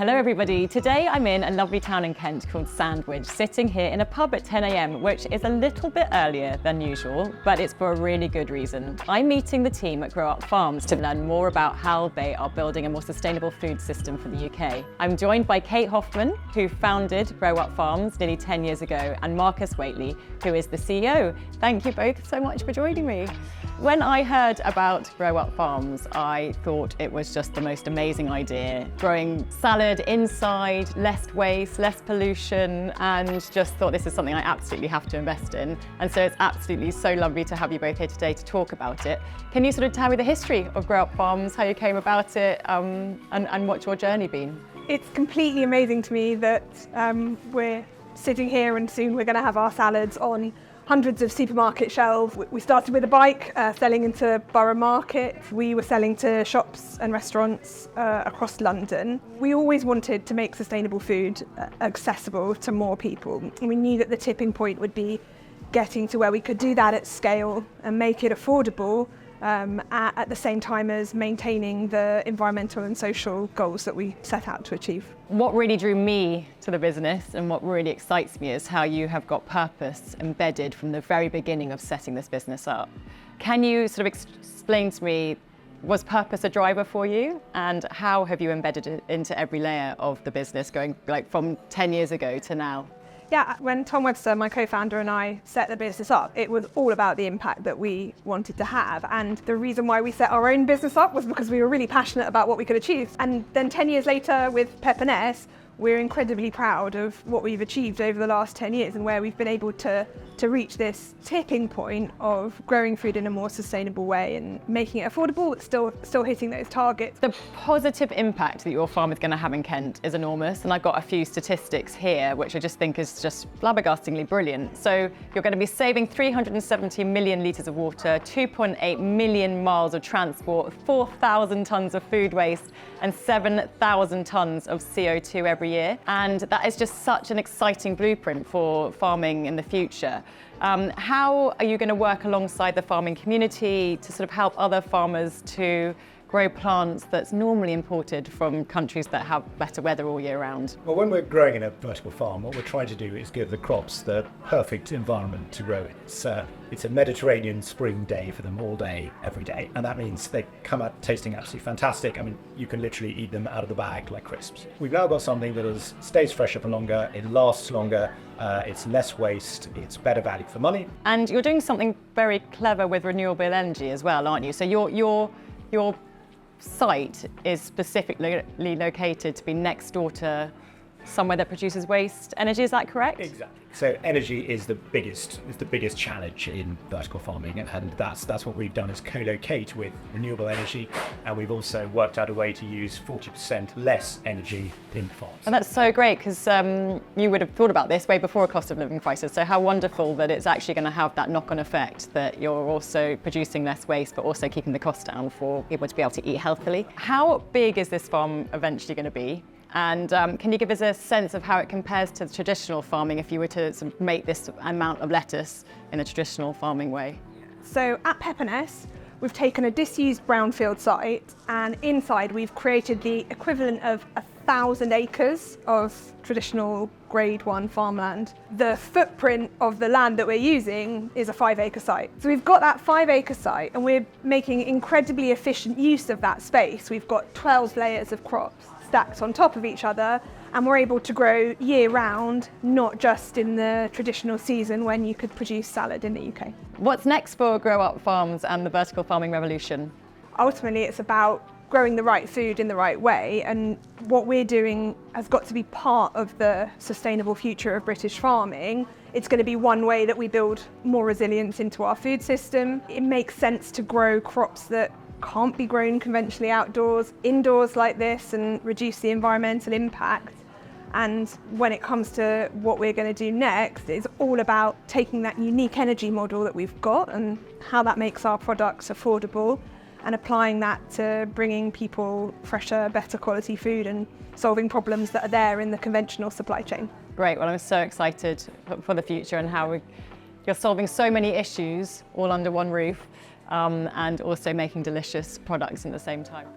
Hello everybody. Today I'm in a lovely town in Kent called Sandwich, sitting here in a pub at 10 a.m, which is a little bit earlier than usual, but it's for a really good reason. I'm meeting the team at GrowUp Farms to learn more about how they are building a more sustainable food system for the UK. I'm joined by Kate Hoffman, who founded GrowUp Farms nearly 10 years ago, and Marcus Waitley, who is the CEO. Thank you both so much for joining me. When I heard about GrowUp Farms, I thought it was just the most amazing idea. Growing salad inside, less waste, less pollution, and just thought this is something I absolutely have to invest in. And so it's absolutely so lovely to have you both here today to talk about it. Can you sort of tell me the history of GrowUp Farms, how you came about it, and what's your journey been? It's completely amazing to me that we're sitting here and soon we're going to have our salads on hundreds of supermarket shelves. We started with a bike, selling into Borough Market. We were selling to shops and restaurants across London. We always wanted to make sustainable food accessible to more people. And we knew that the tipping point would be getting to where we could do that at scale and make it affordable at the same time as maintaining the environmental and social goals that we set out to achieve. What really drew me to the business and what really excites me is how you have got purpose embedded from the very beginning of setting this business up. Can you sort of explain to me, was purpose a driver for you, and how have you embedded it into every layer of the business going like from 10 years ago to now? Yeah, when Tom Webster, my co-founder, and I set the business up, it was all about the impact that we wanted to have. And the reason why we set our own business up was because we were really passionate about what we could achieve. And then 10 years later with Pep and S, we're incredibly proud of what we've achieved over the last 10 years and where we've been able to reach this tipping point of growing food in a more sustainable way and making it affordable, but still hitting those targets. The positive impact that your farm is going to have in Kent is enormous, and I've got a few statistics here which I just think is just flabbergastingly brilliant. So you're going to be saving 370 million litres of water, 2.8 million miles of transport, 4,000 tonnes of food waste and 7,000 tonnes of CO2 every year. And that is just such an exciting blueprint for farming in the future. How are you going to work alongside the farming community to sort of help other farmers to grow plants that's normally imported from countries that have better weather all year round? Well, when we're growing in a vertical farm, what we're trying to do is give the crops the perfect environment to grow in. It's a Mediterranean spring day for them all day, every day. And that means they come out tasting absolutely fantastic. I mean, you can literally eat them out of the bag like crisps. We've now got something that stays fresher for longer, it lasts longer, it's less waste, it's better value for money. And you're doing something very clever with renewable energy as well, aren't you? So your site is specifically located to be next door to somewhere that produces waste energy, is that correct? Exactly. So energy is the biggest challenge in vertical farming, and that's what we've done is co-locate with renewable energy, and we've also worked out a way to use 40% less energy in farms. And that's so great, because you would have thought about this way before a cost of living crisis, so how wonderful that it's actually going to have that knock-on effect, that you're also producing less waste but also keeping the cost down for people to be able to eat healthily. How big is this farm eventually going to be? And can you give us a sense of how it compares to traditional farming if you were to sort of make this amount of lettuce in a traditional farming way? So at Pep and S, we've taken a disused brownfield site, and inside we've created the equivalent of 1,000 acres of traditional grade 1 farmland. The footprint of the land that we're using is a 5-acre site. So we've got that 5-acre site and we're making incredibly efficient use of that space. We've got 12 layers of crops stacked on top of each other, and we're able to grow year round, not just in the traditional season when you could produce salad in the UK. What's next for GrowUp Farms and the vertical farming revolution? Ultimately, it's about growing the right food in the right way, and what we're doing has got to be part of the sustainable future of British farming. It's going to be one way that we build more resilience into our food system. It makes sense to grow crops that can't be grown conventionally outdoors, indoors like this, and reduce the environmental impact. And when it comes to what we're going to do next, it's all about taking that unique energy model that we've got and how that makes our products affordable, and applying that to bringing people fresher, better quality food and solving problems that are there in the conventional supply chain. Great, well I'm so excited for the future and how you're solving so many issues all under one roof, and also making delicious products at the same time.